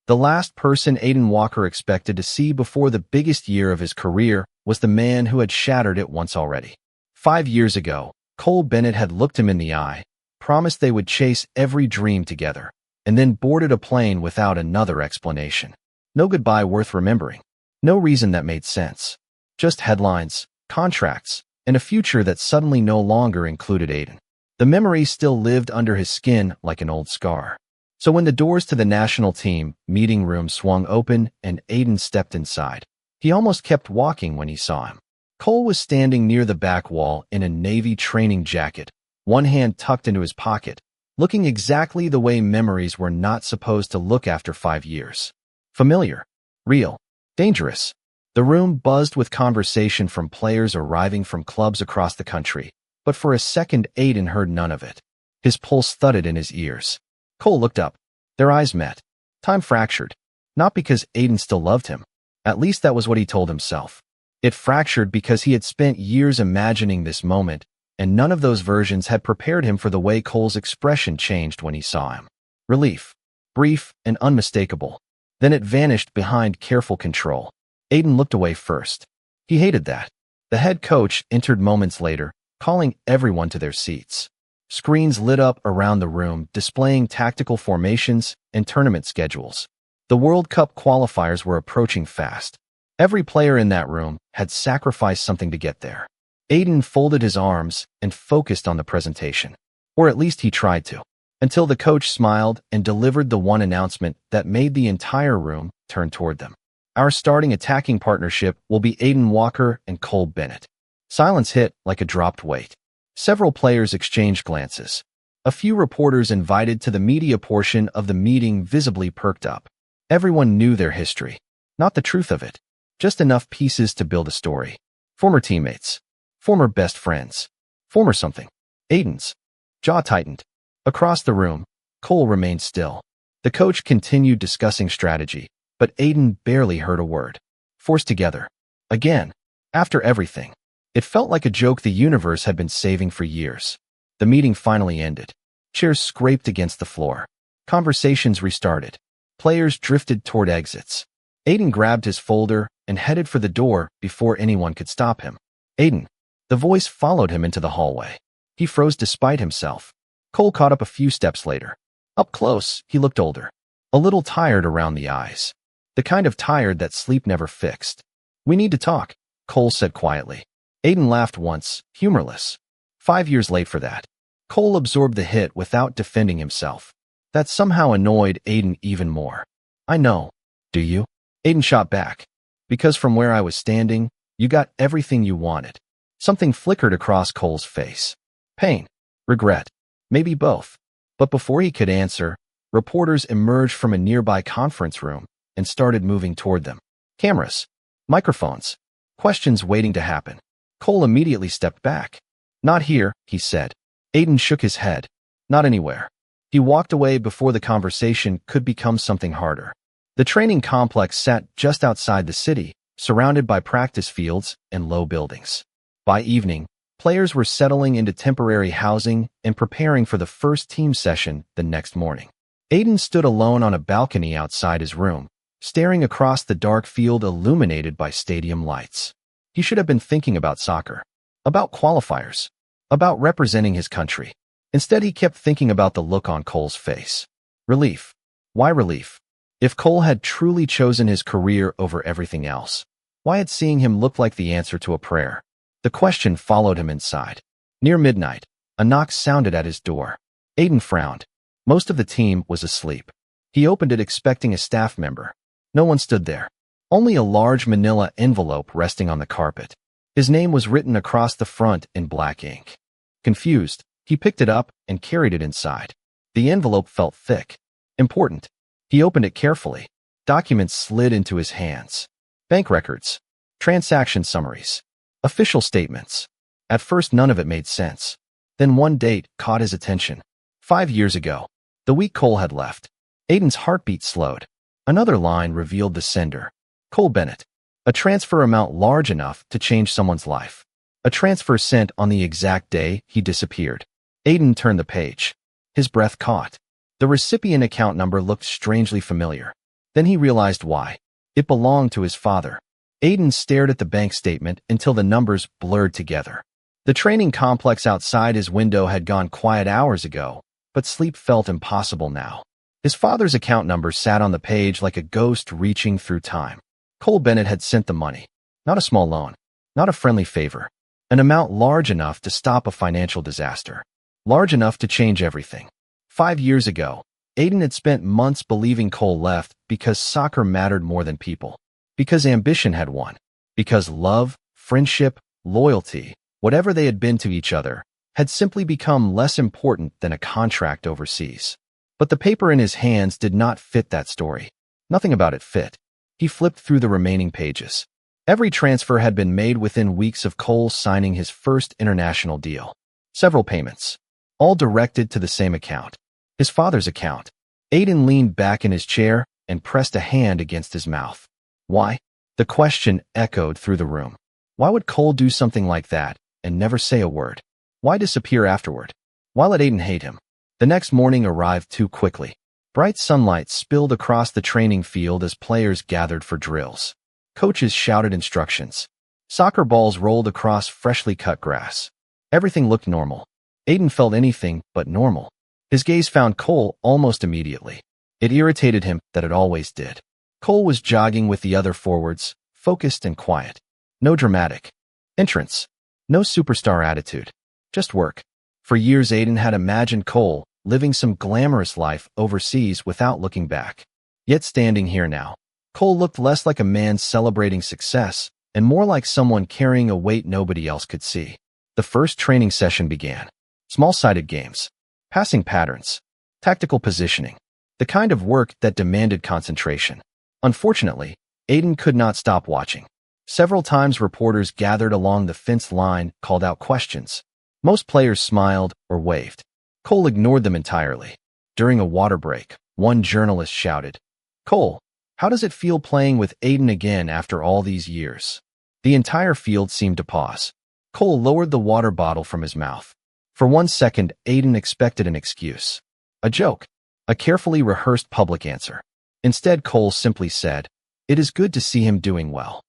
The last person Aiden Walker expected to see before the biggest year of his career was the man who had shattered it once already. 5 years ago, Cole Bennett had looked him in the eye, promised they would chase every dream together, and then boarded a plane without another explanation. No goodbye worth remembering. No reason that made sense. Just headlines, contracts, and a future that suddenly no longer included Aiden. The memory still lived under his skin like an old scar. So when the doors to the national team meeting room swung open and Aiden stepped inside, he almost kept walking when he saw him. Cole was standing near the back wall in a Navy training jacket, one hand tucked into his pocket, looking exactly the way memories were not supposed to look after 5 years. Familiar, real, dangerous. The room buzzed with conversation from players arriving from clubs across the country, but for a second Aiden heard none of it. His pulse thudded in his ears. Cole looked up. Their eyes met. Time fractured. Not because Aiden still loved him. At least that was what he told himself. It fractured because he had spent years imagining this moment, and none of those versions had prepared him for the way Cole's expression changed when he saw him. Relief. Brief and unmistakable. Then it vanished behind careful control. Aiden looked away first. He hated that. The head coach entered moments later, calling everyone to their seats. Screens lit up around the room, displaying tactical formations and tournament schedules. The World Cup qualifiers were approaching fast. Every player in that room had sacrificed something to get there. Aiden folded his arms and focused on the presentation. Or at least he tried to. Until the coach smiled and delivered the one announcement that made the entire room turn toward them. Our starting attacking partnership will be Aiden Walker and Cole Bennett. Silence hit like a dropped weight. Several players exchanged glances. A few reporters invited to the media portion of the meeting visibly perked up. Everyone knew their history. Not the truth of it. Just enough pieces to build a story. Former teammates. Former best friends. Former something. Aiden's jaw tightened. Across the room, Cole remained still. The coach continued discussing strategy, but Aiden barely heard a word. Forced together. Again. After everything. It felt like a joke the universe had been saving for years. The meeting finally ended. Chairs scraped against the floor. Conversations restarted. Players drifted toward exits. Aiden grabbed his folder and headed for the door before anyone could stop him. Aiden. The voice followed him into the hallway. He froze despite himself. Cole caught up a few steps later. Up close, he looked older. A little tired around the eyes. The kind of tired that sleep never fixed. We need to talk, Cole said quietly. Aiden laughed once, humorless. 5 years late for that. Cole absorbed the hit without defending himself. That somehow annoyed Aiden even more. I know. Do you? Aiden shot back. Because from where I was standing, you got everything you wanted. Something flickered across Cole's face. Pain. Regret. Maybe both. But before he could answer, reporters emerged from a nearby conference room and started moving toward them. Cameras. Microphones. Questions waiting to happen. Cole immediately stepped back. Not here, he said. Aiden shook his head. Not anywhere. He walked away before the conversation could become something harder. The training complex sat just outside the city, surrounded by practice fields and low buildings. By evening, players were settling into temporary housing and preparing for the first team session the next morning. Aiden stood alone on a balcony outside his room, staring across the dark field illuminated by stadium lights. He should have been thinking about soccer, about qualifiers, about representing his country. Instead, he kept thinking about the look on Cole's face. Relief. Why relief? If Cole had truly chosen his career over everything else, why had seeing him look like the answer to a prayer? The question followed him inside. Near midnight, a knock sounded at his door. Aiden frowned. Most of the team was asleep. He opened it expecting a staff member. No one stood there. Only a large manila envelope resting on the carpet. His name was written across the front in black ink. Confused, he picked it up and carried it inside. The envelope felt thick. Important. He opened it carefully. Documents slid into his hands. Bank records. Transaction summaries. Official statements. At first, none of it made sense. Then one date caught his attention. 5 years ago. The week Cole had left. Aiden's heartbeat slowed. Another line revealed the sender. Cole Bennett. A transfer amount large enough to change someone's life. A transfer sent on the exact day he disappeared. Aiden turned the page. His breath caught. The recipient account number looked strangely familiar. Then he realized why. It belonged to his father. Aiden stared at the bank statement until the numbers blurred together. The training complex outside his window had gone quiet hours ago, but sleep felt impossible now. His father's account number sat on the page like a ghost reaching through time. Cole Bennett had sent the money. Not a small loan. Not a friendly favor. An amount large enough to stop a financial disaster. Large enough to change everything. 5 years ago, Aiden had spent months believing Cole left because soccer mattered more than people. Because ambition had won. Because love, friendship, loyalty, whatever they had been to each other, had simply become less important than a contract overseas. But the paper in his hands did not fit that story. Nothing about it fit. He flipped through the remaining pages. Every transfer had been made within weeks of Cole signing his first international deal. Several payments. All directed to the same account. His father's account. Aiden leaned back in his chair and pressed a hand against his mouth. Why? The question echoed through the room. Why would Cole do something like that and never say a word? Why disappear afterward? Why let Aiden hate him? The next morning arrived too quickly. Bright sunlight spilled across the training field as players gathered for drills. Coaches shouted instructions. Soccer balls rolled across freshly cut grass. Everything looked normal. Aiden felt anything but normal. His gaze found Cole almost immediately. It irritated him that it always did. Cole was jogging with the other forwards, focused and quiet. No dramatic entrance. No superstar attitude. Just work. For years Aiden had imagined Cole living some glamorous life overseas without looking back. Yet standing here now, Cole looked less like a man celebrating success and more like someone carrying a weight nobody else could see. The first training session began. Small-sided games. Passing patterns. Tactical positioning. The kind of work that demanded concentration. Unfortunately, Aiden could not stop watching. Several times reporters gathered along the fence line called out questions. Most players smiled or waved. Cole ignored them entirely. During a water break, one journalist shouted, "Cole, how does it feel playing with Aiden again after all these years?" The entire field seemed to pause. Cole lowered the water bottle from his mouth. For 1 second, Aiden expected an excuse. A joke. A carefully rehearsed public answer. Instead, Cole simply said, "It is good to see him doing well."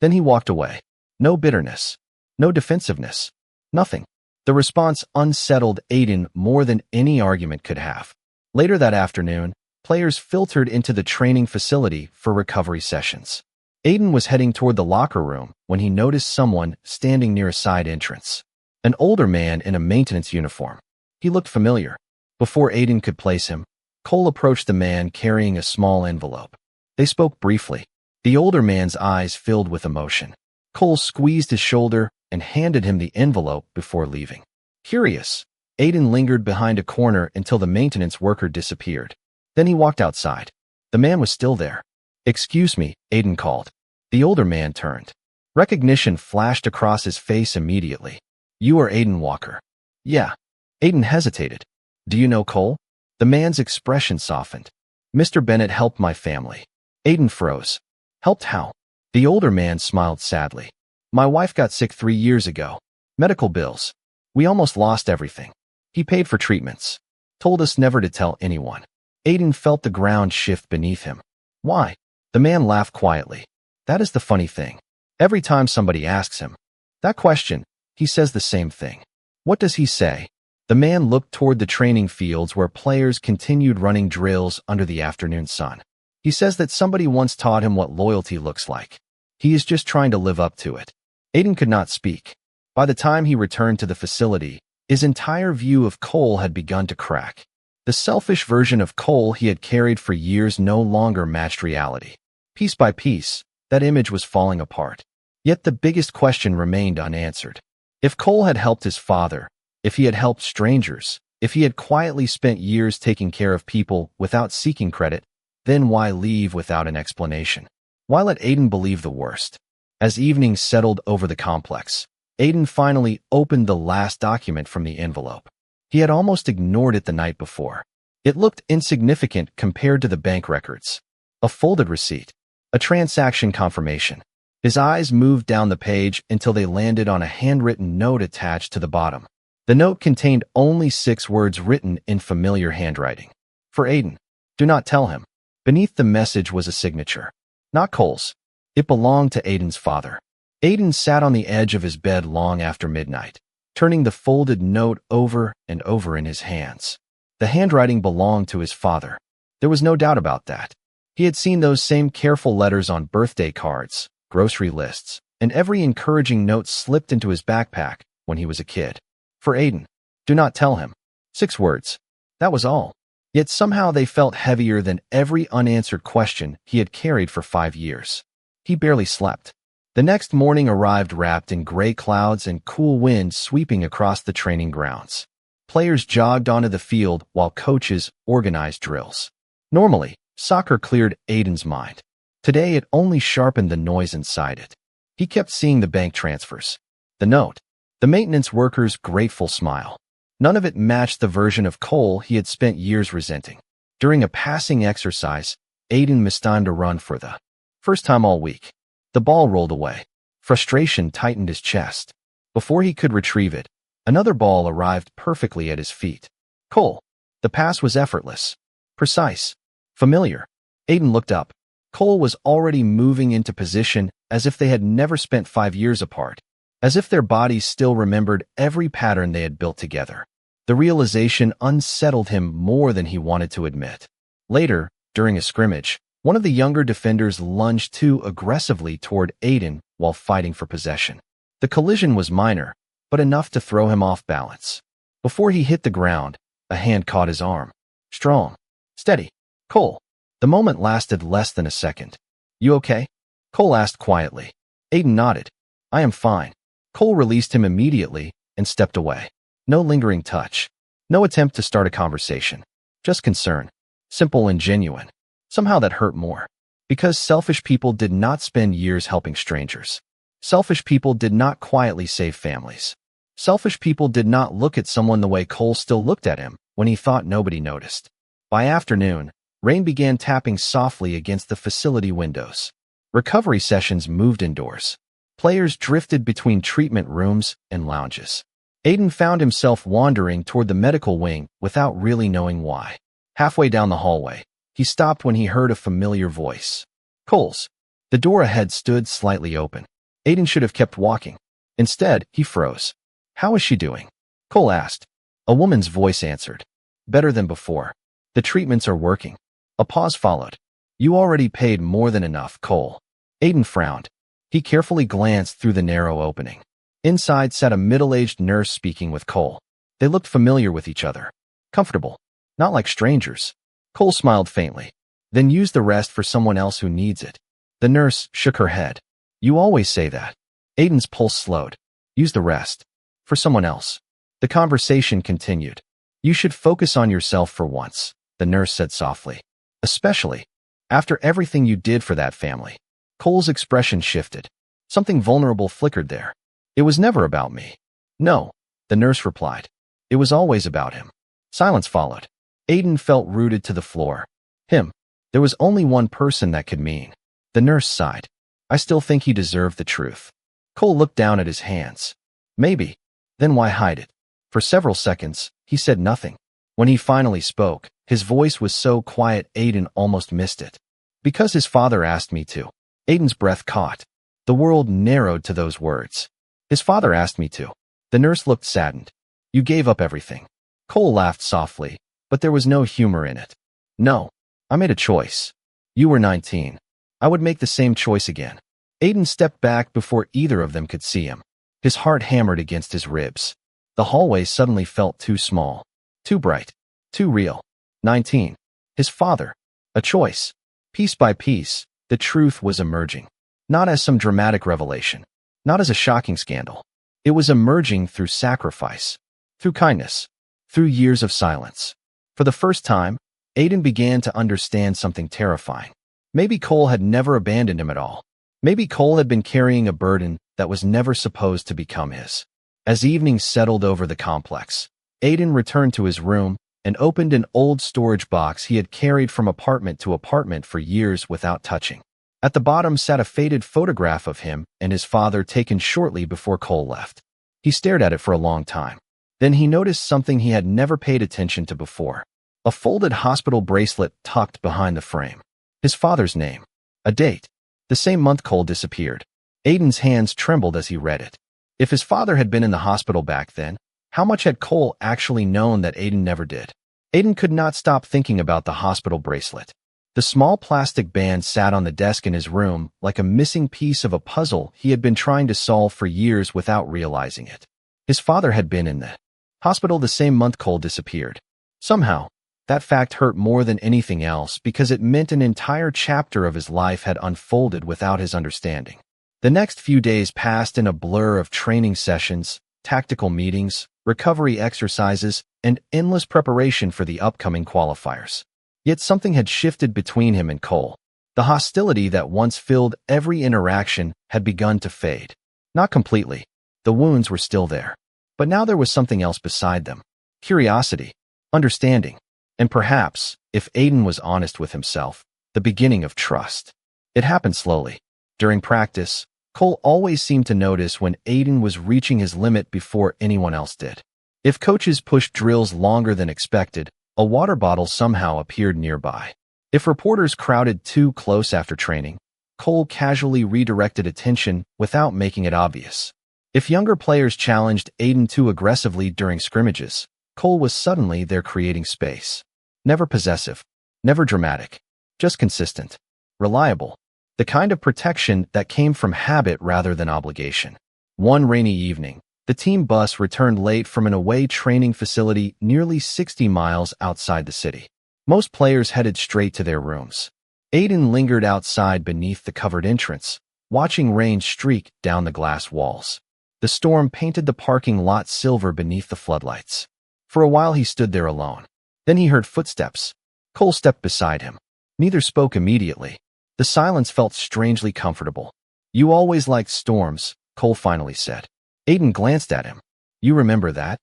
Then he walked away. No bitterness. No defensiveness. Nothing. The response unsettled Aiden more than any argument could have. Later that afternoon, players filtered into the training facility for recovery sessions. Aiden was heading toward the locker room when he noticed someone standing near a side entrance. An older man in a maintenance uniform. He looked familiar. Before Aiden could place him, Cole approached the man carrying a small envelope. They spoke briefly. The older man's eyes filled with emotion. Cole squeezed his shoulder and handed him the envelope before leaving. Curious, Aiden lingered behind a corner until the maintenance worker disappeared. Then he walked outside. The man was still there. "Excuse me," Aiden called. The older man turned. Recognition flashed across his face immediately. "You are Aiden Walker." "Yeah." Aiden hesitated. "Do you know Cole?" The man's expression softened. "Mr. Bennett helped my family." Aiden froze. "Helped how?" The older man smiled sadly. "My wife got sick 3 years ago. Medical bills. We almost lost everything. He paid for treatments. Told us never to tell anyone." Aiden felt the ground shift beneath him. "Why?" The man laughed quietly. "That is the funny thing. Every time somebody asks him that question, he says the same thing." "What does he say?" The man looked toward the training fields where players continued running drills under the afternoon sun. "He says that somebody once taught him what loyalty looks like. He is just trying to live up to it." Aiden could not speak. By the time he returned to the facility, his entire view of Cole had begun to crack. The selfish version of Cole he had carried for years no longer matched reality. Piece by piece, that image was falling apart. Yet the biggest question remained unanswered. If Cole had helped his father, if he had helped strangers, if he had quietly spent years taking care of people without seeking credit, then why leave without an explanation? Why let Aiden believe the worst? As evening settled over the complex, Aiden finally opened the last document from the envelope. He had almost ignored it the night before. It looked insignificant compared to the bank records. A folded receipt. A transaction confirmation. His eyes moved down the page until they landed on a handwritten note attached to the bottom. The note contained only 6 words written in familiar handwriting. For Aiden. Do not tell him. Beneath the message was a signature. Not Cole's. It belonged to Aiden's father. Aiden sat on the edge of his bed long after midnight, turning the folded note over and over in his hands. The handwriting belonged to his father. There was no doubt about that. He had seen those same careful letters on birthday cards, grocery lists, and every encouraging note slipped into his backpack when he was a kid. For Aiden, do not tell him. 6 words. That was all. Yet somehow they felt heavier than every unanswered question he had carried for 5 years. He barely slept. The next morning arrived wrapped in gray clouds and cool winds sweeping across the training grounds. Players jogged onto the field while coaches organized drills. Normally, soccer cleared Aiden's mind. Today it only sharpened the noise inside it. He kept seeing the bank transfers, the note, the maintenance worker's grateful smile. None of it matched the version of Cole he had spent years resenting. During a passing exercise, Aiden mistimed a run for the first time all week. The ball rolled away. Frustration tightened his chest. Before he could retrieve it, another ball arrived perfectly at his feet. Cole. The pass was effortless, precise, familiar. Aiden looked up. Cole was already moving into position as if they had never spent 5 years apart, as if their bodies still remembered every pattern they had built together. The realization unsettled him more than he wanted to admit. Later, during a scrimmage, one of the younger defenders lunged too aggressively toward Aiden while fighting for possession. The collision was minor, but enough to throw him off balance. Before he hit the ground, a hand caught his arm. Strong. Steady. Cole. The moment lasted less than a second. You okay? Cole asked quietly. Aiden nodded. I am fine. Cole released him immediately and stepped away. No lingering touch. No attempt to start a conversation. Just concern. Simple and genuine. Somehow that hurt more. Because selfish people did not spend years helping strangers. Selfish people did not quietly save families. Selfish people did not look at someone the way Cole still looked at him when he thought nobody noticed. By afternoon, rain began tapping softly against the facility windows. Recovery sessions moved indoors. Players drifted between treatment rooms and lounges. Aiden found himself wandering toward the medical wing without really knowing why. Halfway down the hallway, he stopped when he heard a familiar voice. Cole's. The door ahead stood slightly open. Aiden should have kept walking. Instead, he froze. How is she doing? Cole asked. A woman's voice answered. Better than before. The treatments are working. A pause followed. You already paid more than enough, Cole. Aiden frowned. He carefully glanced through the narrow opening. Inside sat a middle-aged nurse speaking with Cole. They looked familiar with each other. Comfortable. Not like strangers. Cole smiled faintly. Then use the rest for someone else who needs it. The nurse shook her head. You always say that. Aiden's pulse slowed. Use the rest. For someone else. The conversation continued. You should focus on yourself for once, the nurse said softly. Especially after everything you did for that family. Cole's expression shifted. Something vulnerable flickered there. It was never about me. No, the nurse replied. It was always about him. Silence followed. Aiden felt rooted to the floor. Him. There was only one person that could mean. The nurse sighed. I still think he deserved the truth. Cole looked down at his hands. Maybe. Then why hide it? For several seconds, he said nothing. When he finally spoke, his voice was so quiet Aiden almost missed it. Because his father asked me to. Aiden's breath caught. The world narrowed to those words. His father asked me to. The nurse looked saddened. You gave up everything. Cole laughed softly, but there was no humor in it. No, I made a choice. You were 19. I would make the same choice again. Aiden stepped back before either of them could see him. His heart hammered against his ribs. The hallway suddenly felt too small, too bright, too real. 19. His father. A choice. Piece by piece, the truth was emerging. Not as some dramatic revelation. Not as a shocking scandal. It was emerging through sacrifice. Through kindness. Through years of silence. For the first time, Aiden began to understand something terrifying. Maybe Cole had never abandoned him at all. Maybe Cole had been carrying a burden that was never supposed to become his. As evening settled over the complex, Aiden returned to his room and opened an old storage box he had carried from apartment to apartment for years without touching. At the bottom sat a faded photograph of him and his father taken shortly before Cole left. He stared at it for a long time. Then he noticed something he had never paid attention to before. A folded hospital bracelet tucked behind the frame. His father's name. A date. The same month Cole disappeared. Aiden's hands trembled as he read it. If his father had been in the hospital back then, how much had Cole actually known that Aiden never did? Aiden could not stop thinking about the hospital bracelet. The small plastic band sat on the desk in his room like a missing piece of a puzzle he had been trying to solve for years without realizing it. His father had been in the hospital the same month Cole disappeared. Somehow, that fact hurt more than anything else because it meant an entire chapter of his life had unfolded without his understanding. The next few days passed in a blur of training sessions, tactical meetings, recovery exercises, and endless preparation for the upcoming qualifiers. Yet something had shifted between him and Cole. The hostility that once filled every interaction had begun to fade. Not completely. The wounds were still there. But now there was something else beside them. Curiosity, understanding, and perhaps, if Aiden was honest with himself, the beginning of trust. It happened slowly. During practice, Cole always seemed to notice when Aiden was reaching his limit before anyone else did. If coaches pushed drills longer than expected, a water bottle somehow appeared nearby. If reporters crowded too close after training, Cole casually redirected attention without making it obvious. If younger players challenged Aiden too aggressively during scrimmages, Cole was suddenly there creating space. Never possessive, never dramatic, just consistent, reliable. The kind of protection that came from habit rather than obligation. One rainy evening, the team bus returned late from an away training facility nearly 60 miles outside the city. Most players headed straight to their rooms. Aiden lingered outside beneath the covered entrance, watching rain streak down the glass walls. The storm painted the parking lot silver beneath the floodlights. For a while he stood there alone. Then he heard footsteps. Cole stepped beside him. Neither spoke immediately. The silence felt strangely comfortable. "You always liked storms," Cole finally said. Aiden glanced at him. "You remember that?"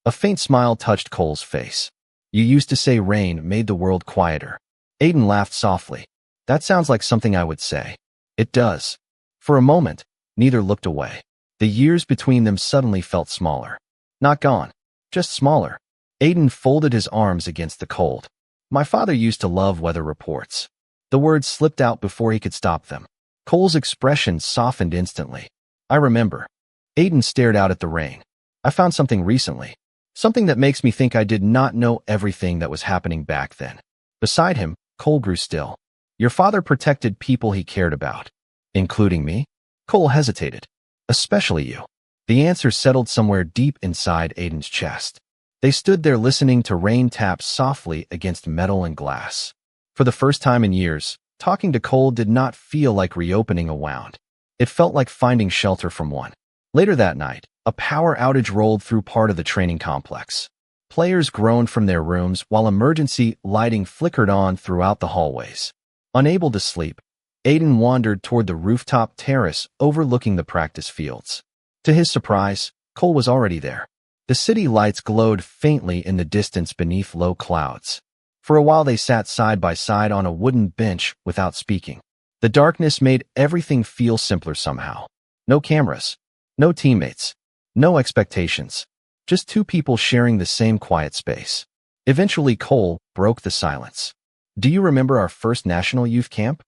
A faint smile touched Cole's face. "You used to say rain made the world quieter." Aiden laughed softly. "That sounds like something I would say." "It does." For a moment, neither looked away. The years between them suddenly felt smaller. Not gone, just smaller. Aiden folded his arms against the cold. "My father used to love weather reports." The words slipped out before he could stop them. Cole's expression softened instantly. "I remember." Aiden stared out at the rain. "I found something recently. Something that makes me think I did not know everything that was happening back then." Beside him, Cole grew still. "Your father protected people he cared about." "Including me?" Cole hesitated. "Especially you." The answer settled somewhere deep inside Aiden's chest. They stood there listening to rain tap softly against metal and glass. For the first time in years, talking to Cole did not feel like reopening a wound. It felt like finding shelter from one. Later that night, a power outage rolled through part of the training complex. Players groaned from their rooms while emergency lighting flickered on throughout the hallways. Unable to sleep, Aiden wandered toward the rooftop terrace overlooking the practice fields. To his surprise, Cole was already there. The city lights glowed faintly in the distance beneath low clouds. For a while they sat side by side on a wooden bench without speaking. The darkness made everything feel simpler somehow. No cameras, no teammates, no expectations. Just two people sharing the same quiet space. Eventually Cole broke the silence. "Do you remember our first national youth camp?"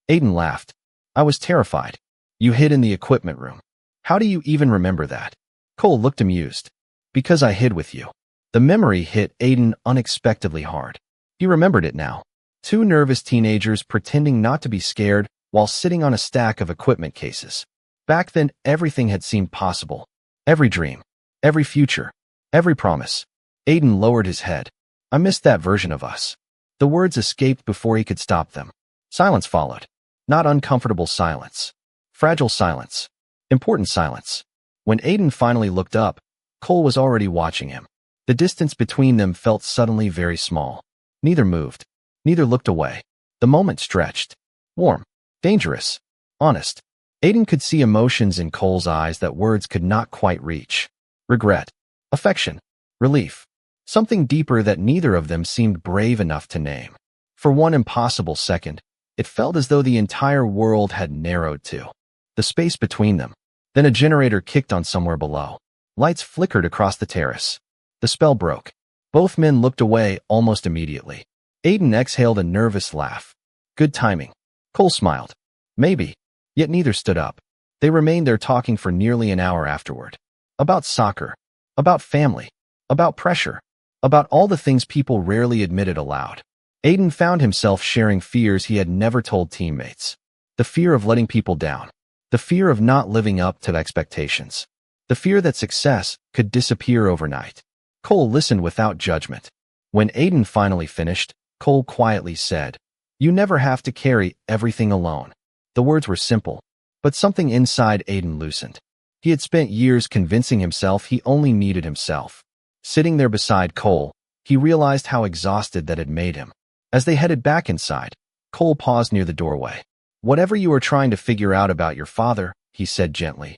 Aiden laughed. "I was terrified. You hid in the equipment room." "How do you even remember that?" Cole looked amused. "Because I hid with you." The memory hit Aiden unexpectedly hard. He remembered it now. Two nervous teenagers pretending not to be scared while sitting on a stack of equipment cases. Back then, everything had seemed possible. Every dream, every future, every promise. Aiden lowered his head. "I missed that version of us." The words escaped before he could stop them. Silence followed. Not uncomfortable silence. Fragile silence. Important silence. When Aiden finally looked up, Cole was already watching him. The distance between them felt suddenly very small. Neither moved. Neither looked away. The moment stretched. Warm. Dangerous. Honest. Aiden could see emotions in Cole's eyes that words could not quite reach. Regret. Affection. Relief. Something deeper that neither of them seemed brave enough to name. For one impossible second, it felt as though the entire world had narrowed to the space between them. Then a generator kicked on somewhere below. Lights flickered across the terrace. The spell broke. Both men looked away almost immediately. Aiden exhaled a nervous laugh. Good timing. Cole smiled. Maybe. Yet neither stood up. They remained there talking for nearly an hour afterward. About soccer. About family. About pressure. About all the things people rarely admitted aloud. Aiden found himself sharing fears he had never told teammates. The fear of letting people down. The fear of not living up to expectations. The fear that success could disappear overnight. Cole listened without judgment. When Aiden finally finished, Cole quietly said, "You never have to carry everything alone." The words were simple, but something inside Aiden loosened. He had spent years convincing himself he only needed himself. Sitting there beside Cole, he realized how exhausted that had made him. As they headed back inside, Cole paused near the doorway. "Whatever you are trying to figure out about your father," he said gently,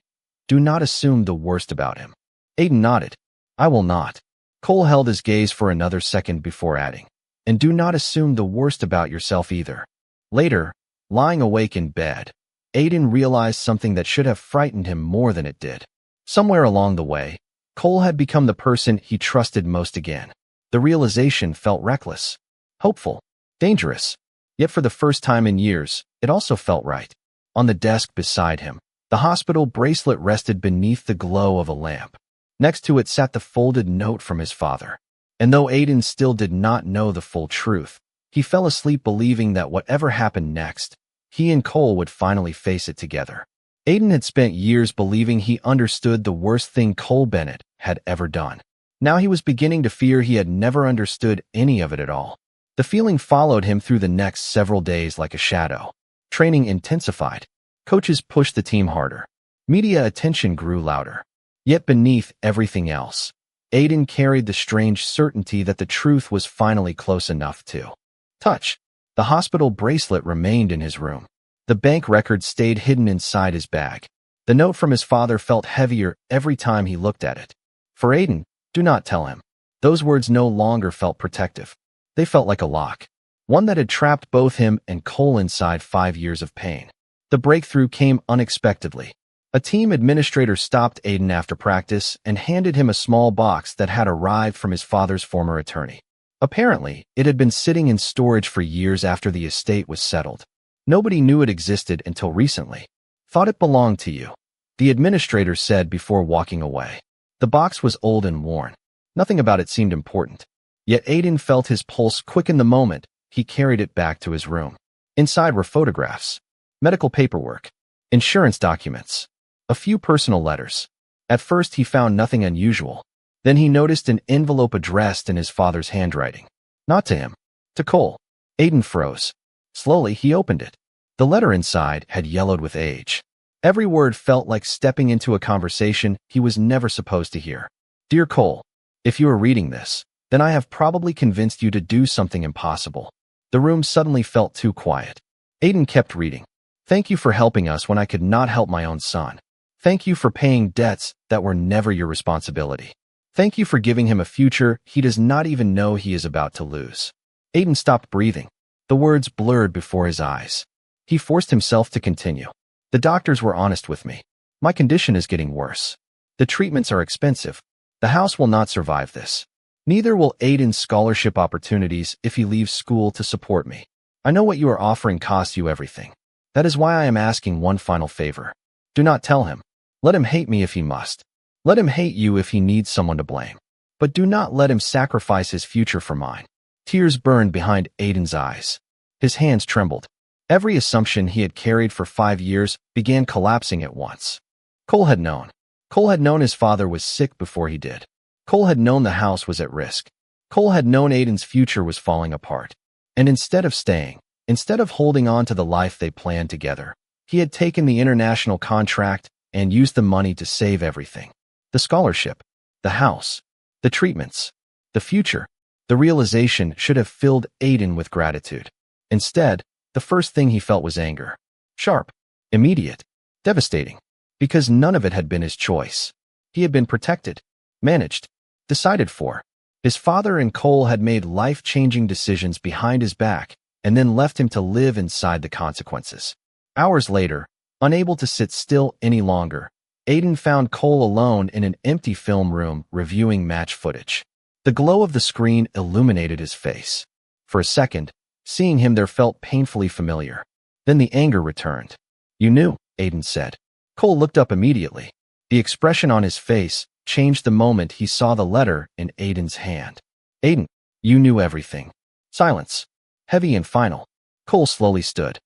"do not assume the worst about him." Aiden nodded. "I will not." Cole held his gaze for another second before adding, "And do not assume the worst about yourself either." Later, lying awake in bed, Aiden realized something that should have frightened him more than it did. Somewhere along the way, Cole had become the person he trusted most again. The realization felt reckless, hopeful, dangerous. Yet for the first time in years, it also felt right. On the desk beside him, the hospital bracelet rested beneath the glow of a lamp. Next to it sat the folded note from his father. And though Aiden still did not know the full truth, he fell asleep believing that whatever happened next, he and Cole would finally face it together. Aiden had spent years believing he understood the worst thing Cole Bennett had ever done. Now he was beginning to fear he had never understood any of it at all. The feeling followed him through the next several days like a shadow. Training intensified. Coaches pushed the team harder. Media attention grew louder. Yet beneath everything else, Aiden carried the strange certainty that the truth was finally close enough to touch. The hospital bracelet remained in his room. The bank record stayed hidden inside his bag. The note from his father felt heavier every time he looked at it. For Aiden, do not tell him. Those words no longer felt protective. They felt like a lock, one that had trapped both him and Cole inside 5 years of pain. The breakthrough came unexpectedly. A team administrator stopped Aiden after practice and handed him a small box that had arrived from his father's former attorney. Apparently, it had been sitting in storage for years after the estate was settled. Nobody knew it existed until recently. "Thought it belonged to you," the administrator said before walking away. The box was old and worn. Nothing about it seemed important. Yet Aiden felt his pulse quicken the moment he carried it back to his room. Inside were photographs, medical paperwork, insurance documents, a few personal letters. At first he found nothing unusual. Then he noticed an envelope addressed in his father's handwriting. Not to him, to Cole. Aiden froze. Slowly he opened it. The letter inside had yellowed with age. Every word felt like stepping into a conversation he was never supposed to hear. "Dear Cole, if you are reading this, then I have probably convinced you to do something impossible." The room suddenly felt too quiet. Aiden kept reading. "Thank you for helping us when I could not help my own son. Thank you for paying debts that were never your responsibility. Thank you for giving him a future he does not even know he is about to lose." Aiden stopped breathing. The words blurred before his eyes. He forced himself to continue. "The doctors were honest with me. My condition is getting worse. The treatments are expensive. The house will not survive this. Neither will Aiden's scholarship opportunities if he leaves school to support me. I know what you are offering costs you everything. That is why I am asking one final favor. Do not tell him. Let him hate me if he must. Let him hate you if he needs someone to blame. But do not let him sacrifice his future for mine." Tears burned behind Aiden's eyes. His hands trembled. Every assumption he had carried for 5 years began collapsing at once. Cole had known. Cole had known his father was sick before he did. Cole had known the house was at risk. Cole had known Aiden's future was falling apart. And instead of staying, instead of holding on to the life they planned together, he had taken the international contract and used the money to save everything. The scholarship, the house, the treatments, the future. The realization should have filled Aiden with gratitude. Instead, the first thing he felt was anger. Sharp, immediate, devastating. Because none of it had been his choice. He had been protected, managed, decided for. His father and Cole had made life-changing decisions behind his back and then left him to live inside the consequences. Hours later, unable to sit still any longer, Aiden found Cole alone in an empty film room reviewing match footage. The glow of the screen illuminated his face. For a second, Seeing him there felt painfully familiar. Then the anger returned. "You knew," Aiden said. Cole looked up immediately. The expression on his face changed the moment he saw the letter in Aiden's hand. "Aiden, you knew everything." Silence. Heavy and final. Cole slowly stood.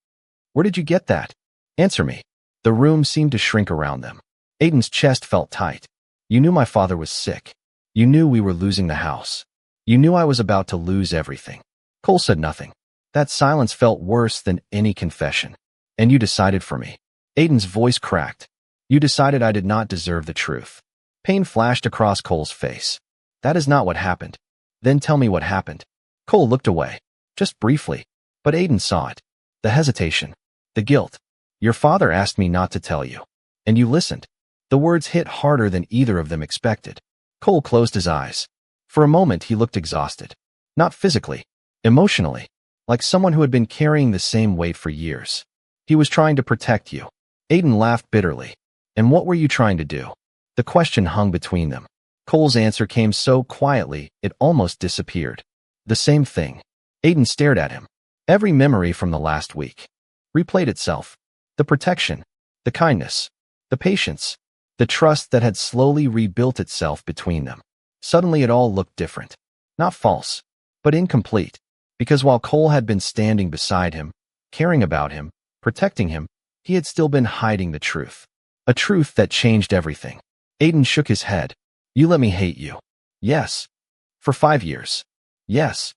"Where did you get that? Answer me." The room seemed to shrink around them. Aiden's chest felt tight. "You knew my father was sick. You knew we were losing the house. You knew I was about to lose everything." Cole said nothing. That silence felt worse than any confession. "And you decided for me." Aiden's voice cracked. "You decided I did not deserve the truth." Pain flashed across Cole's face. "That is not what happened." "Then tell me what happened." Cole looked away. Just briefly. But Aiden saw it. The hesitation. The guilt. "Your father asked me not to tell you. And you listened." The words hit harder than either of them expected. Cole closed his eyes. For a moment he looked exhausted. Not physically. Emotionally. Like someone who had been carrying the same weight for years. "He was trying to protect you." Aiden laughed bitterly. "And what were you trying to do?" The question hung between them. Cole's answer came so quietly it almost disappeared. "The same thing." Aiden stared at him. Every memory from the last week replayed itself. The protection, the kindness, the patience, the trust that had slowly rebuilt itself between them. Suddenly it all looked different. Not false, but incomplete. Because while Cole had been standing beside him, caring about him, protecting him, he had still been hiding the truth. A truth that changed everything. Aiden shook his head. "You let me hate you." "Yes." "For 5 years." "Yes."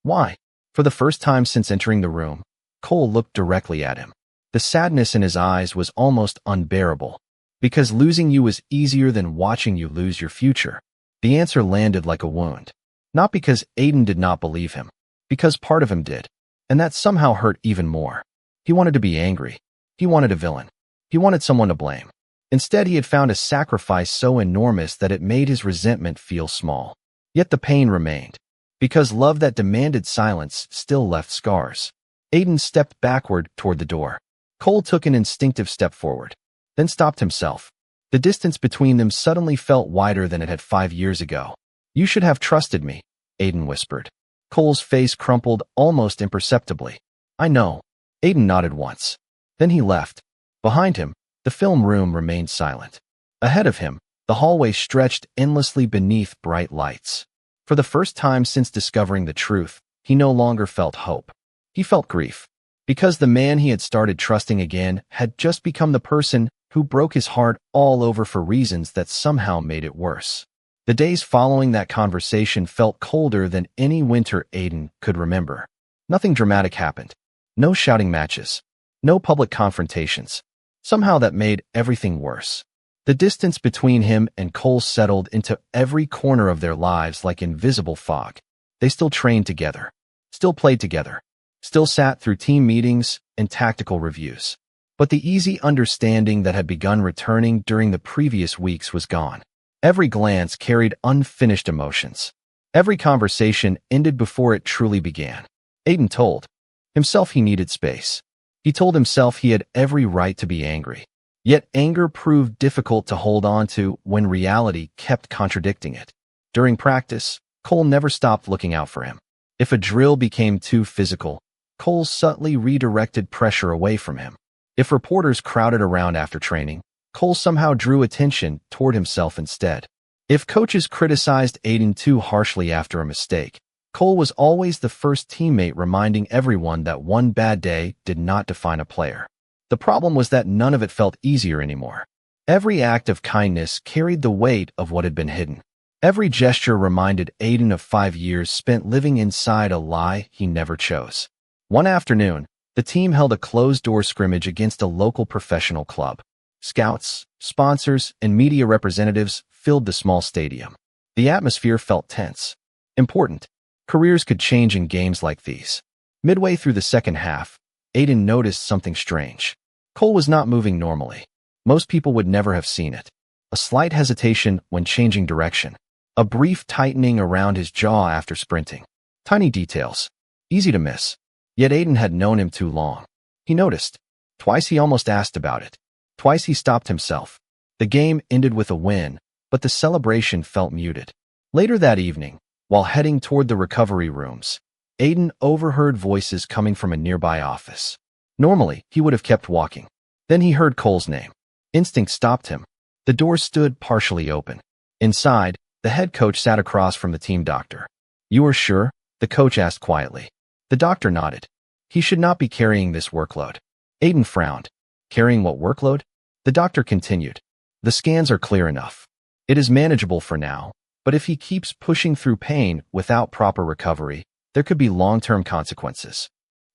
"Why?" For the first time since entering the room, Cole looked directly at him. The sadness in his eyes was almost unbearable. "Because losing you was easier than watching you lose your future." The answer landed like a wound. Not because Aiden did not believe him. Because part of him did. And that somehow hurt even more. He wanted to be angry. He wanted a villain. He wanted someone to blame. Instead, he had found a sacrifice so enormous that it made his resentment feel small. Yet the pain remained. Because love that demanded silence still left scars. Aiden stepped backward toward the door. Cole took an instinctive step forward. Then stopped himself. The distance between them suddenly felt wider than it had 5 years ago. "You should have trusted me," Aiden whispered. Cole's face crumpled almost imperceptibly. "I know." Aiden nodded once. Then he left. Behind him, the film room remained silent. Ahead of him, the hallway stretched endlessly beneath bright lights. For the first time since discovering the truth, he no longer felt hope. He felt grief. Because the man he had started trusting again had just become the person who broke his heart all over for reasons that somehow made it worse. The days following that conversation felt colder than any winter Aiden could remember. Nothing dramatic happened. No shouting matches. No public confrontations. Somehow that made everything worse. The distance between him and Cole settled into every corner of their lives like invisible fog. They still trained together. Still played together. Still sat through team meetings and tactical reviews. But the easy understanding that had begun returning during the previous weeks was gone. Every glance carried unfinished emotions. Every conversation ended before it truly began. Aiden told himself he needed space. He told himself he had every right to be angry. Yet anger proved difficult to hold on to when reality kept contradicting it. During practice, Cole never stopped looking out for him. If a drill became too physical, Cole subtly redirected pressure away from him. If reporters crowded around after training, Cole somehow drew attention toward himself instead. If coaches criticized Aiden too harshly after a mistake, Cole was always the first teammate reminding everyone that one bad day did not define a player. The problem was that none of it felt easier anymore. Every act of kindness carried the weight of what had been hidden. Every gesture reminded Aiden of 5 years spent living inside a lie he never chose. One afternoon, the team held a closed-door scrimmage against a local professional club. Scouts, sponsors, and media representatives filled the small stadium. The atmosphere felt tense. Important. Careers could change in games like these. Midway through the second half, Aiden noticed something strange. Cole was not moving normally. Most people would never have seen it. A slight hesitation when changing direction. A brief tightening around his jaw after sprinting. Tiny details. Easy to miss. Yet Aiden had known him too long. He noticed. Twice he almost asked about it. Twice he stopped himself. The game ended with a win, but the celebration felt muted. Later that evening, while heading toward the recovery rooms, Aiden overheard voices coming from a nearby office. Normally, he would have kept walking. Then he heard Cole's name. Instinct stopped him. The door stood partially open. Inside, the head coach sat across from the team doctor. "You are sure?" the coach asked quietly. The doctor nodded. "He should not be carrying this workload." Aiden frowned. "Carrying what workload?" The doctor continued. "The scans are clear enough. It is manageable for now, but if he keeps pushing through pain without proper recovery, there could be long-term consequences."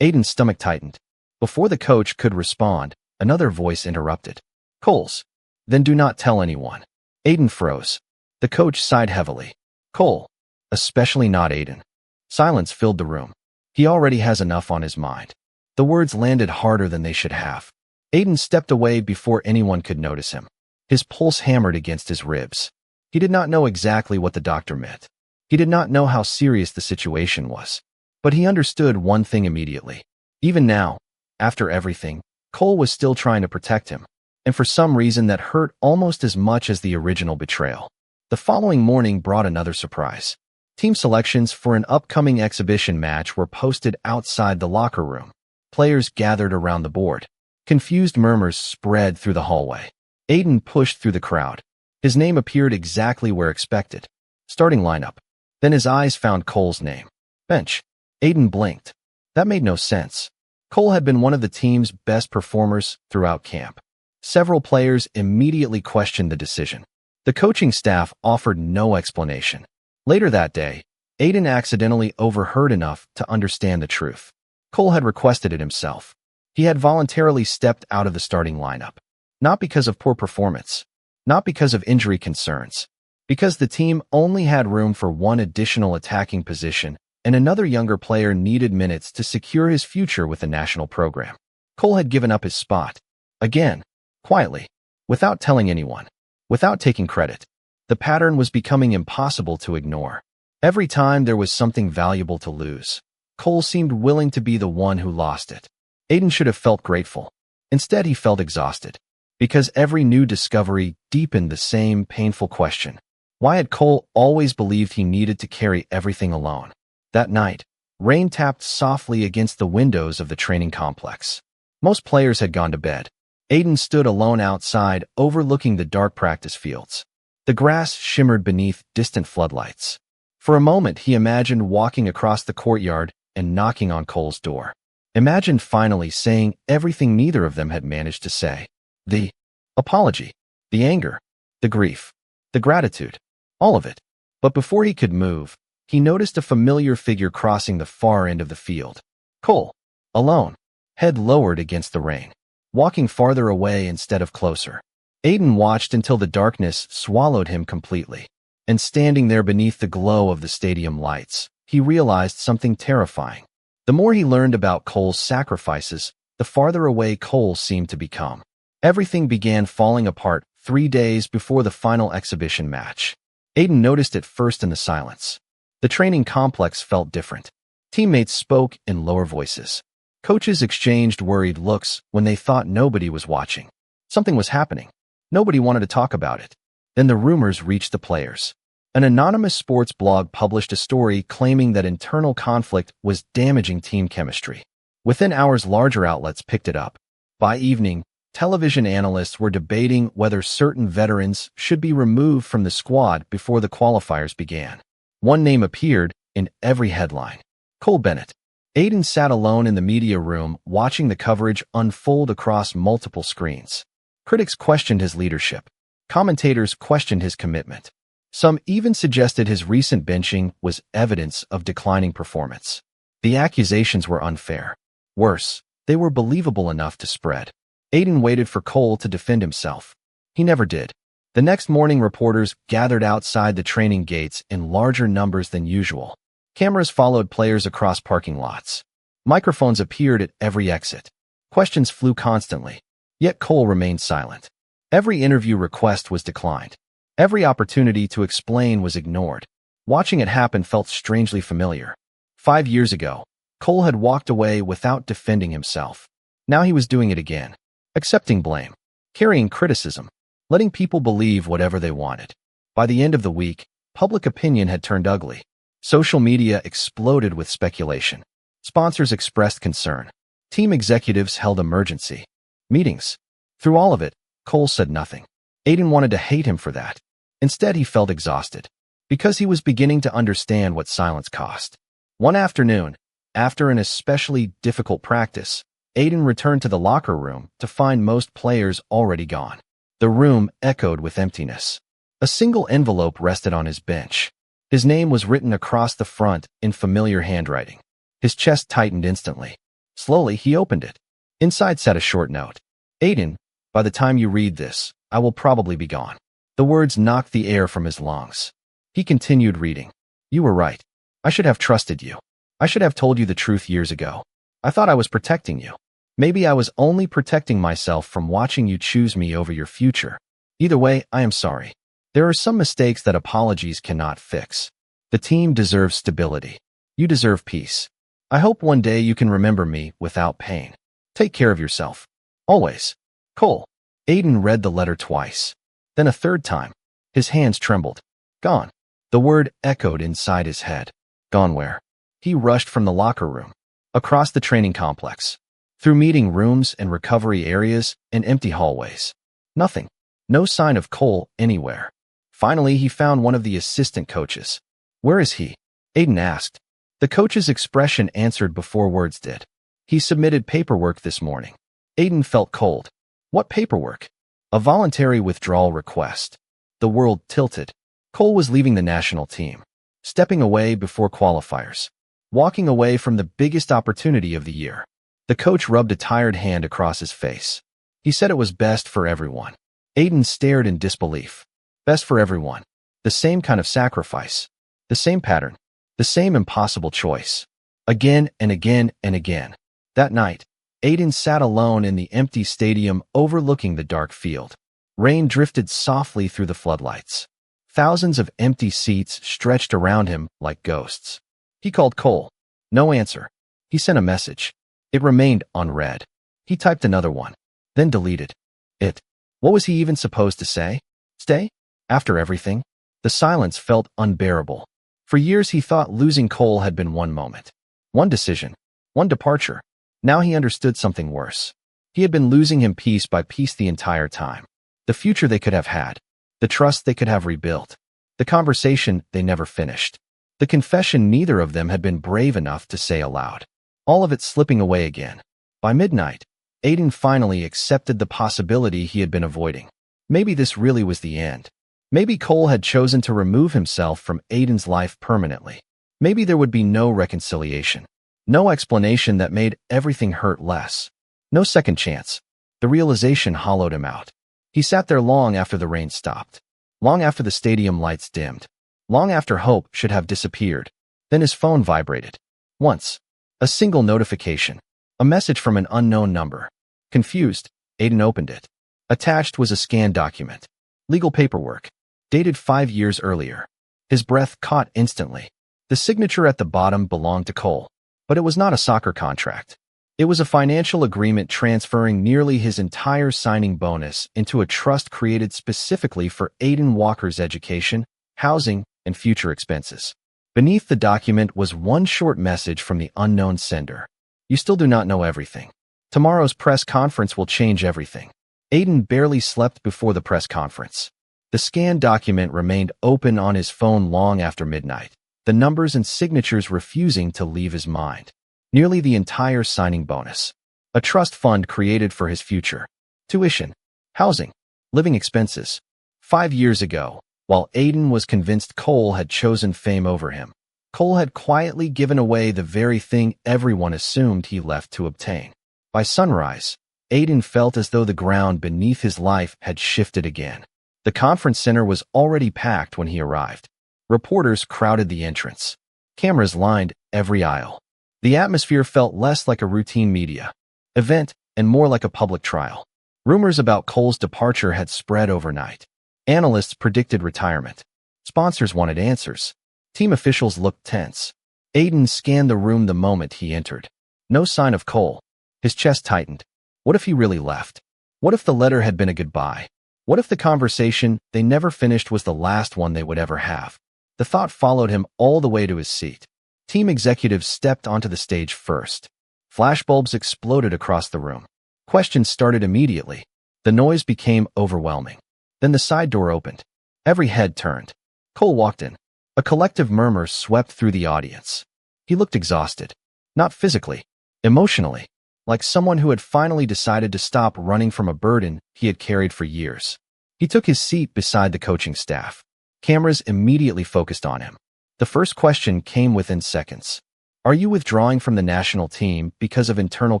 Aiden's stomach tightened. Before the coach could respond, another voice interrupted. "Coles. Then do not tell anyone." Aiden froze. The coach sighed heavily. "Cole. Especially not Aiden." Silence filled the room. He already has enough on his mind. The words landed harder than they should have. Aiden stepped away before anyone could notice him. His pulse hammered against his ribs. He did not know exactly what the doctor meant. He did not know how serious the situation was. But he understood one thing immediately. Even now, after everything, Cole was still trying to protect him. And for some reason that hurt almost as much as the original betrayal. The following morning brought another surprise. Team selections for an upcoming exhibition match were posted outside the locker room. Players gathered around the board. Confused murmurs spread through the hallway. Aiden pushed through the crowd. His name appeared exactly where expected. Starting lineup. Then his eyes found Cole's name. Bench. Aiden blinked. That made no sense. Cole had been one of the team's best performers throughout camp. Several players immediately questioned the decision. The coaching staff offered no explanation. Later that day, Aiden accidentally overheard enough to understand the truth. Cole had requested it himself. He had voluntarily stepped out of the starting lineup. Not because of poor performance. Not because of injury concerns. Because the team only had room for one additional attacking position, and another younger player needed minutes to secure his future with the national program. Cole had given up his spot. Again. Quietly. Without telling anyone. Without taking credit. The pattern was becoming impossible to ignore. Every time there was something valuable to lose, Cole seemed willing to be the one who lost it. Aiden should have felt grateful. Instead, he felt exhausted. Because every new discovery deepened the same painful question. Why had Cole always believed he needed to carry everything alone? That night, rain tapped softly against the windows of the training complex. Most players had gone to bed. Aiden stood alone outside, overlooking the dark practice fields. The grass shimmered beneath distant floodlights. For a moment, he imagined walking across the courtyard and knocking on Cole's door. Imagined finally saying everything neither of them had managed to say. The apology, the anger, the grief, the gratitude, all of it. But before he could move, he noticed a familiar figure crossing the far end of the field. Cole, alone, head lowered against the rain. Walking farther away instead of closer. Aiden watched until the darkness swallowed him completely. And standing there beneath the glow of the stadium lights, he realized something terrifying. The more he learned about Cole's sacrifices, the farther away Cole seemed to become. Everything began falling apart 3 days before the final exhibition match. Aiden noticed it first in the silence. The training complex felt different. Teammates spoke in lower voices. Coaches exchanged worried looks when they thought nobody was watching. Something was happening. Nobody wanted to talk about it. Then the rumors reached the players. An anonymous sports blog published a story claiming that internal conflict was damaging team chemistry. Within hours, larger outlets picked it up. By evening, television analysts were debating whether certain veterans should be removed from the squad before the qualifiers began. One name appeared in every headline. Cole Bennett. Aiden sat alone in the media room, watching the coverage unfold across multiple screens. Critics questioned his leadership. Commentators questioned his commitment. Some even suggested his recent benching was evidence of declining performance. The accusations were unfair. Worse, they were believable enough to spread. Aiden waited for Cole to defend himself. He never did. The next morning, reporters gathered outside the training gates in larger numbers than usual. Cameras followed players across parking lots. Microphones appeared at every exit. Questions flew constantly. Yet Cole remained silent. Every interview request was declined. Every opportunity to explain was ignored. Watching it happen felt strangely familiar. 5 years ago, Cole had walked away without defending himself. Now he was doing it again. Accepting blame. Carrying criticism. Letting people believe whatever they wanted. By the end of the week, public opinion had turned ugly. Social media exploded with speculation. Sponsors expressed concern. Team executives held emergency meetings. Through all of it, Cole said nothing. Aiden wanted to hate him for that. Instead, he felt exhausted, because he was beginning to understand what silence cost. One afternoon, after an especially difficult practice, Aiden returned to the locker room to find most players already gone. The room echoed with emptiness. A single envelope rested on his bench. His name was written across the front in familiar handwriting. His chest tightened instantly. Slowly, he opened it. Inside sat a short note. Aiden, by the time you read this, I will probably be gone. The words knocked the air from his lungs. He continued reading. You were right. I should have trusted you. I should have told you the truth years ago. I thought I was protecting you. Maybe I was only protecting myself from watching you choose me over your future. Either way, I am sorry. There are some mistakes that apologies cannot fix. The team deserves stability. You deserve peace. I hope one day you can remember me without pain. Take care of yourself. Always. Cole. Aiden read the letter twice. Then a third time. His hands trembled. Gone. The word echoed inside his head. Gone where? He rushed from the locker room, across the training complex, through meeting rooms and recovery areas and empty hallways. Nothing. No sign of Cole anywhere. Finally, he found one of the assistant coaches. Where is he? Aiden asked. The coach's expression answered before words did. He submitted paperwork this morning. Aiden felt cold. What paperwork? A voluntary withdrawal request. The world tilted. Cole was leaving the national team, stepping away before qualifiers, walking away from the biggest opportunity of the year. The coach rubbed a tired hand across his face. He said it was best for everyone. Aiden stared in disbelief. Best for everyone. The same kind of sacrifice. The same pattern. The same impossible choice. Again and again and again. That night, Aiden sat alone in the empty stadium overlooking the dark field. Rain drifted softly through the floodlights. Thousands of empty seats stretched around him like ghosts. He called Cole. No answer. He sent a message. It remained unread. He typed another one, then deleted it. What was he even supposed to say? Stay? After everything? The silence felt unbearable. For years he thought losing Cole had been one moment, one decision, one departure. Now he understood something worse. He had been losing him piece by piece the entire time. The future they could have had, the trust they could have rebuilt, the conversation they never finished, the confession neither of them had been brave enough to say aloud. All of it slipping away again. By midnight, Aiden finally accepted the possibility he had been avoiding. Maybe this really was the end. Maybe Cole had chosen to remove himself from Aiden's life permanently. Maybe there would be no reconciliation. No explanation that made everything hurt less. No second chance. The realization hollowed him out. He sat there long after the rain stopped. Long after the stadium lights dimmed. Long after hope should have disappeared. Then his phone vibrated. Once. A single notification. A message from an unknown number. Confused, Aiden opened it. Attached was a scanned document. Legal paperwork. Dated 5 years earlier. His breath caught instantly. The signature at the bottom belonged to Cole. But it was not a soccer contract. It was a financial agreement transferring nearly his entire signing bonus into a trust created specifically for Aiden Walker's education, housing, and future expenses. Beneath the document was one short message from the unknown sender. You still do not know everything. Tomorrow's press conference will change everything. Aiden barely slept before the press conference. The scanned document remained open on his phone long after midnight, the numbers and signatures refusing to leave his mind. Nearly the entire signing bonus. A trust fund created for his future. Tuition, housing, living expenses. 5 years ago, while Aiden was convinced Cole had chosen fame over him, Cole had quietly given away the very thing everyone assumed he left to obtain. By sunrise, Aiden felt as though the ground beneath his life had shifted again. The conference center was already packed when he arrived. Reporters crowded the entrance. Cameras lined every aisle. The atmosphere felt less like a routine media event and more like a public trial. Rumors about Cole's departure had spread overnight. Analysts predicted retirement. Sponsors wanted answers. Team officials looked tense. Aiden scanned the room the moment he entered. No sign of Cole. His chest tightened. What if he really left? What if the letter had been a goodbye? What if the conversation they never finished was the last one they would ever have? The thought followed him all the way to his seat. Team executives stepped onto the stage first. Flashbulbs exploded across the room. Questions started immediately. The noise became overwhelming. Then the side door opened. Every head turned. Cole walked in. A collective murmur swept through the audience. He looked exhausted. Not physically, emotionally, like someone who had finally decided to stop running from a burden he had carried for years. He took his seat beside the coaching staff. Cameras immediately focused on him. The first question came within seconds. Are you withdrawing from the national team because of internal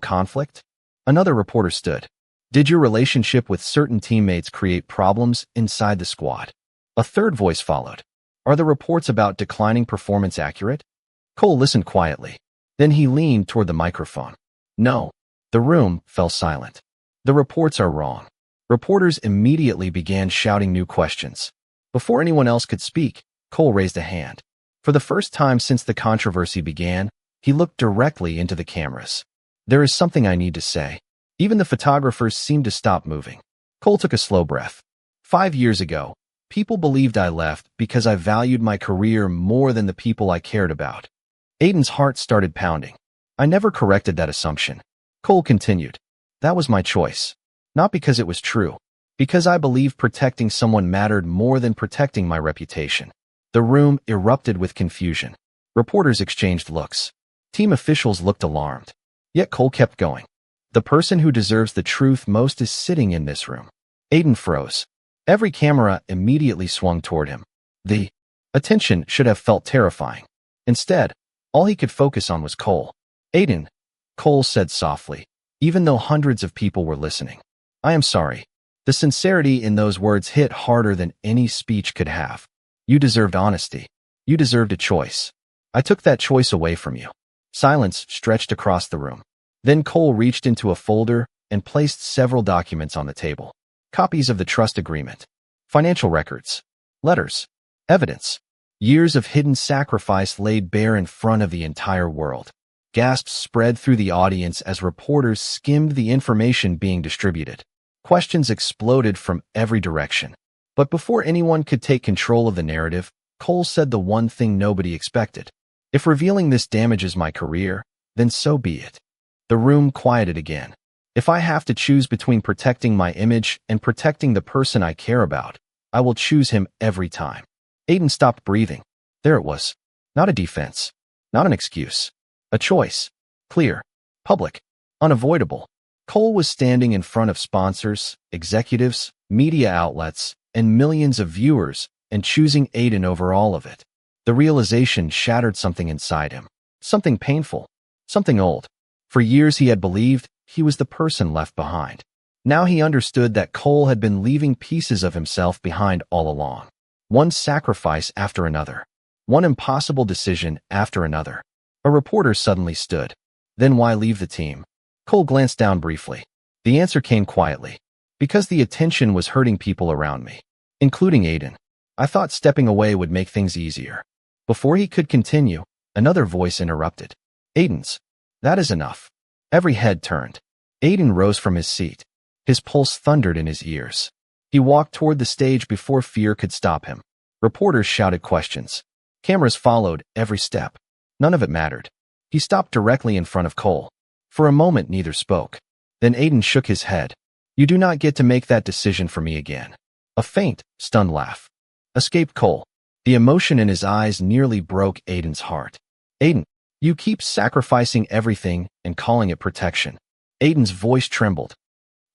conflict? Another reporter stood. Did your relationship with certain teammates create problems inside the squad? A third voice followed. Are the reports about declining performance accurate? Cole listened quietly. Then he leaned toward the microphone. No. The room fell silent. The reports are wrong. Reporters immediately began shouting new questions. Before anyone else could speak, Cole raised a hand. For the first time since the controversy began, he looked directly into the cameras. There is something I need to say. Even the photographers seemed to stop moving. Cole took a slow breath. 5 years ago, people believed I left because I valued my career more than the people I cared about. Aiden's heart started pounding. I never corrected that assumption. Cole continued. That was my choice. Not because it was true. Because I believed protecting someone mattered more than protecting my reputation. The room erupted with confusion. Reporters exchanged looks. Team officials looked alarmed. Yet Cole kept going. The person who deserves the truth most is sitting in this room. Aiden froze. Every camera immediately swung toward him. The attention should have felt terrifying. Instead, all he could focus on was Cole. Aiden, Cole said softly, even though hundreds of people were listening. I am sorry. The sincerity in those words hit harder than any speech could have. You deserved honesty. You deserved a choice. I took that choice away from you. Silence stretched across the room. Then Cole reached into a folder and placed several documents on the table. Copies of the trust agreement, financial records, letters, evidence. Years of hidden sacrifice laid bare in front of the entire world. Gasps spread through the audience as reporters skimmed the information being distributed. Questions exploded from every direction. But before anyone could take control of the narrative, Cole said the one thing nobody expected. If revealing this damages my career, then so be it. The room quieted again. If I have to choose between protecting my image and protecting the person I care about, I will choose him every time. Aiden stopped breathing. There it was. Not a defense. Not an excuse. A choice. Clear. Public. Unavoidable. Cole was standing in front of sponsors, executives, media outlets, and millions of viewers, and choosing Aiden over all of it. The realization shattered something inside him. Something painful. Something old. For years he had believed he was the person left behind. Now he understood that Cole had been leaving pieces of himself behind all along. One sacrifice after another. One impossible decision after another. A reporter suddenly stood. Then why leave the team? Cole glanced down briefly. The answer came quietly. Because the attention was hurting people around me, including Aiden. I thought stepping away would make things easier. Before he could continue, another voice interrupted. Aiden's. That is enough. Every head turned. Aiden rose from his seat. His pulse thundered in his ears. He walked toward the stage before fear could stop him. Reporters shouted questions. Cameras followed every step. None of it mattered. He stopped directly in front of Cole. For a moment, neither spoke. Then Aiden shook his head. You do not get to make that decision for me again. A faint, stunned laugh escaped Cole. The emotion in his eyes nearly broke Aiden's heart. Aiden, you keep sacrificing everything and calling it protection. Aiden's voice trembled.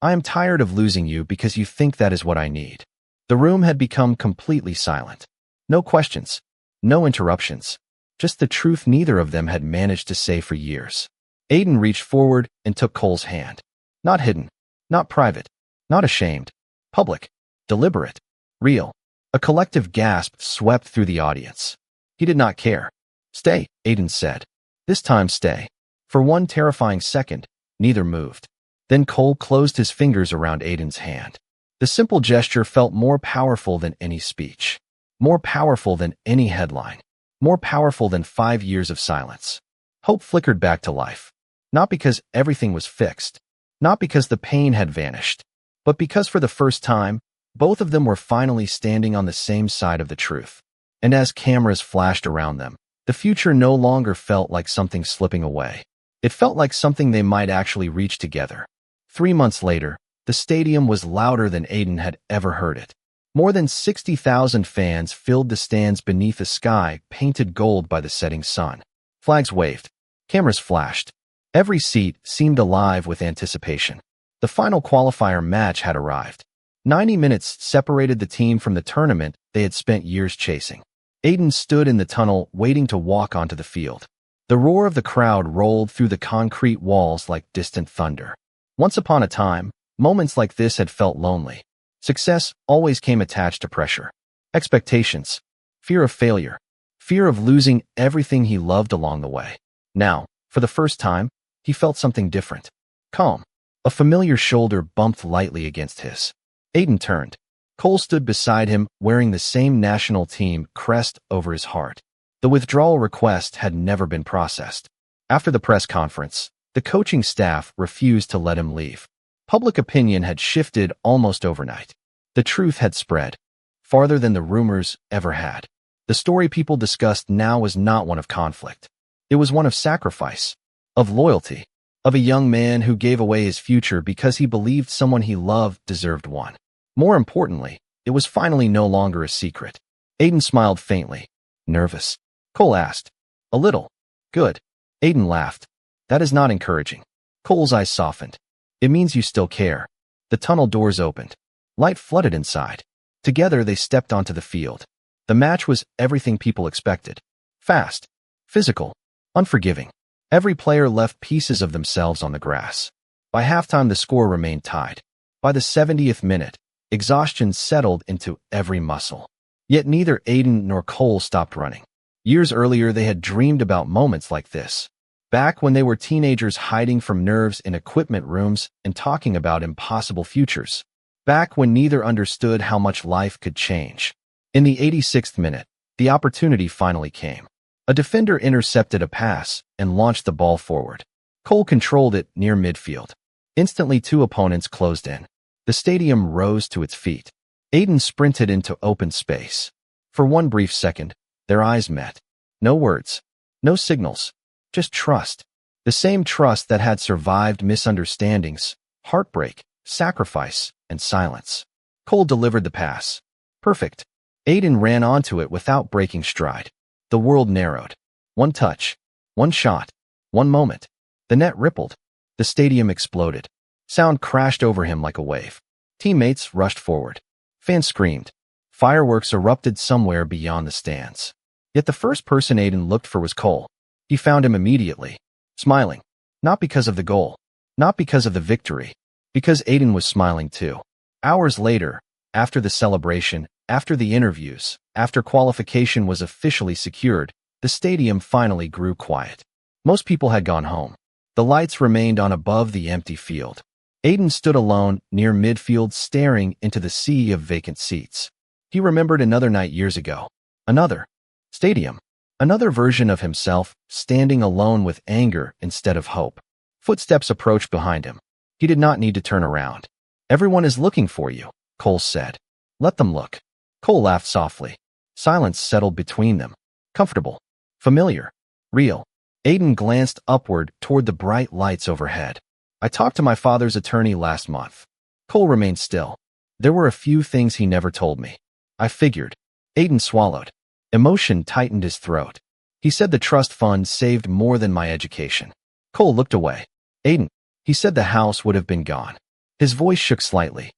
I am tired of losing you because you think that is what I need. The room had become completely silent. No questions. No interruptions. Just the truth neither of them had managed to say for years. Aiden reached forward and took Cole's hand. Not hidden. Not private. Not ashamed. Public. Deliberate. Real. A collective gasp swept through the audience. He did not care. Stay, Aiden said. This time stay. For one terrifying second, neither moved. Then Cole closed his fingers around Aiden's hand. The simple gesture felt more powerful than any speech. More powerful than any headline. More powerful than 5 years of silence. Hope flickered back to life. Not because everything was fixed. Not because the pain had vanished. But because for the first time, both of them were finally standing on the same side of the truth. And as cameras flashed around them, the future no longer felt like something slipping away. It felt like something they might actually reach together. 3 months later, the stadium was louder than Aiden had ever heard it. More than 60,000 fans filled the stands beneath a sky painted gold by the setting sun. Flags waved. Cameras flashed. Every seat seemed alive with anticipation. The final qualifier match had arrived. 90 minutes separated the team from the tournament they had spent years chasing. Aiden stood in the tunnel waiting to walk onto the field. The roar of the crowd rolled through the concrete walls like distant thunder. Once upon a time, moments like this had felt lonely. Success always came attached to pressure, expectations, fear of failure, fear of losing everything he loved along the way. Now, for the first time, he felt something different. Calm. A familiar shoulder bumped lightly against his. Aiden turned. Cole stood beside him, wearing the same national team crest over his heart. The withdrawal request had never been processed. After the press conference, the coaching staff refused to let him leave. Public opinion had shifted almost overnight. The truth had spread, farther than the rumors ever had. The story people discussed now was not one of conflict. It was one of sacrifice, of loyalty, of a young man who gave away his future because he believed someone he loved deserved one. More importantly, it was finally no longer a secret. Aiden smiled faintly. Nervous? Cole asked. A little. Good. Aiden laughed. That is not encouraging. Cole's eyes softened. It means you still care. The tunnel doors opened. Light flooded inside. Together they stepped onto the field. The match was everything people expected. Fast. Physical. Unforgiving. Every player left pieces of themselves on the grass. By halftime the score remained tied. By the 70th minute, exhaustion settled into every muscle. Yet neither Aiden nor Cole stopped running. Years earlier they had dreamed about moments like this. Back when they were teenagers hiding from nerves in equipment rooms and talking about impossible futures. Back when neither understood how much life could change. In the 86th minute, the opportunity finally came. A defender intercepted a pass and launched the ball forward. Cole controlled it near midfield. Instantly 2 opponents closed in. The stadium rose to its feet. Aiden sprinted into open space. For one brief second, their eyes met. No words. No signals. Just trust. The same trust that had survived misunderstandings, heartbreak, sacrifice, and silence. Cole delivered the pass. Perfect. Aiden ran onto it without breaking stride. The world narrowed. One touch. One shot. One moment. The net rippled. The stadium exploded. Sound crashed over him like a wave. Teammates rushed forward. Fans screamed. Fireworks erupted somewhere beyond the stands. Yet the first person Aiden looked for was Cole. He found him immediately, smiling. Not because of the goal. Not because of the victory. Because Aiden was smiling too. Hours later, after the celebration, after the interviews, after qualification was officially secured, the stadium finally grew quiet. Most people had gone home. The lights remained on above the empty field. Aiden stood alone near midfield staring into the sea of vacant seats. He remembered another night years ago. Another stadium. Another version of himself, standing alone with anger instead of hope. Footsteps approached behind him. He did not need to turn around. Everyone is looking for you, Cole said. Let them look. Cole laughed softly. Silence settled between them. Comfortable. Familiar. Real. Aiden glanced upward toward the bright lights overhead. I talked to my father's attorney last month. Cole remained still. There were a few things he never told me. I figured. Aiden swallowed. Emotion tightened his throat. He said the trust fund saved more than my education. Cole looked away. Aiden. He said the house would have been gone. His voice shook slightly.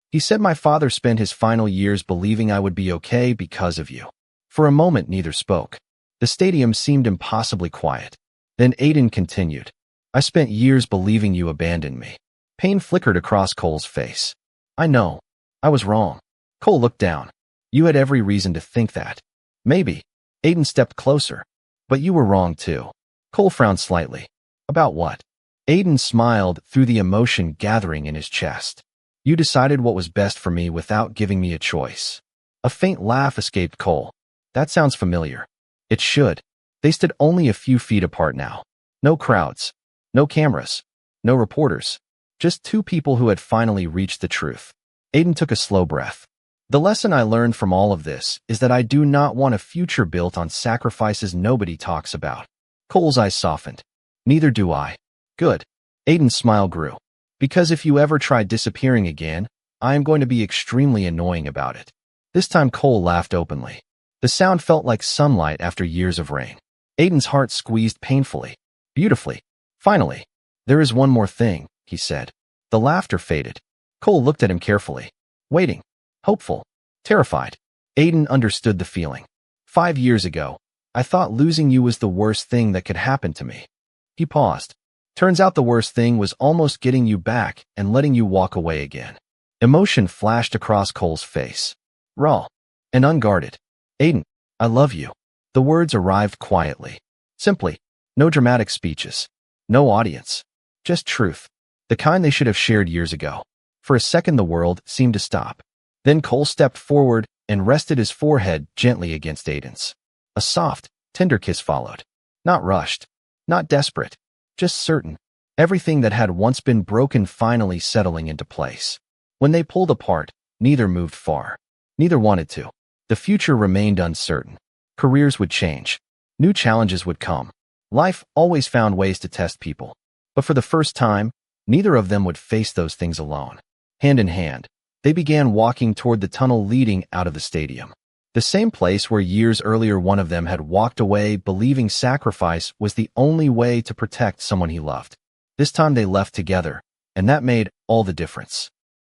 He said my father spent his final years believing I would be okay because of you. For a moment neither spoke. The stadium seemed impossibly quiet. Then Aiden continued. I spent years believing you abandoned me. Pain flickered across Cole's face. I know. I was wrong. Cole looked down. You had every reason to think that. Maybe. Aiden stepped closer. But you were wrong too. Cole frowned slightly. About what? Aiden smiled through the emotion gathering in his chest. You decided what was best for me without giving me a choice. A faint laugh escaped Cole. That sounds familiar. It should. They stood only a few feet apart now. No crowds. No cameras. No reporters. Just 2 people who had finally reached the truth. Aiden took a slow breath. The lesson I learned from all of this is that I do not want a future built on sacrifices nobody talks about. Cole's eyes softened. Neither do I. Good. Aiden's smile grew. Because if you ever try disappearing again, I am going to be extremely annoying about it. This time Cole laughed openly. The sound felt like sunlight after years of rain. Aiden's heart squeezed painfully. Beautifully. Finally. There is one more thing, he said. The laughter faded. Cole looked at him carefully. Waiting. Hopeful. Terrified. Aiden understood the feeling. 5 years ago, I thought losing you was the worst thing that could happen to me. He paused. Turns out the worst thing was almost getting you back and letting you walk away again. Emotion flashed across Cole's face. Raw. And unguarded. Aiden, I love you. The words arrived quietly. Simply. No dramatic speeches. No audience. Just truth. The kind they should have shared years ago. For a second the world seemed to stop. Then Cole stepped forward and rested his forehead gently against Aiden's. A soft, tender kiss followed. Not rushed. Not desperate. Just certain. Everything that had once been broken finally settling into place. When they pulled apart, neither moved far. Neither wanted to. The future remained uncertain. Careers would change. New challenges would come. Life always found ways to test people. But for the first time, neither of them would face those things alone. Hand in hand, they began walking toward the tunnel leading out of the stadium. The same place where years earlier one of them had walked away believing sacrifice was the only way to protect someone he loved. This time they left together, and that made all the difference.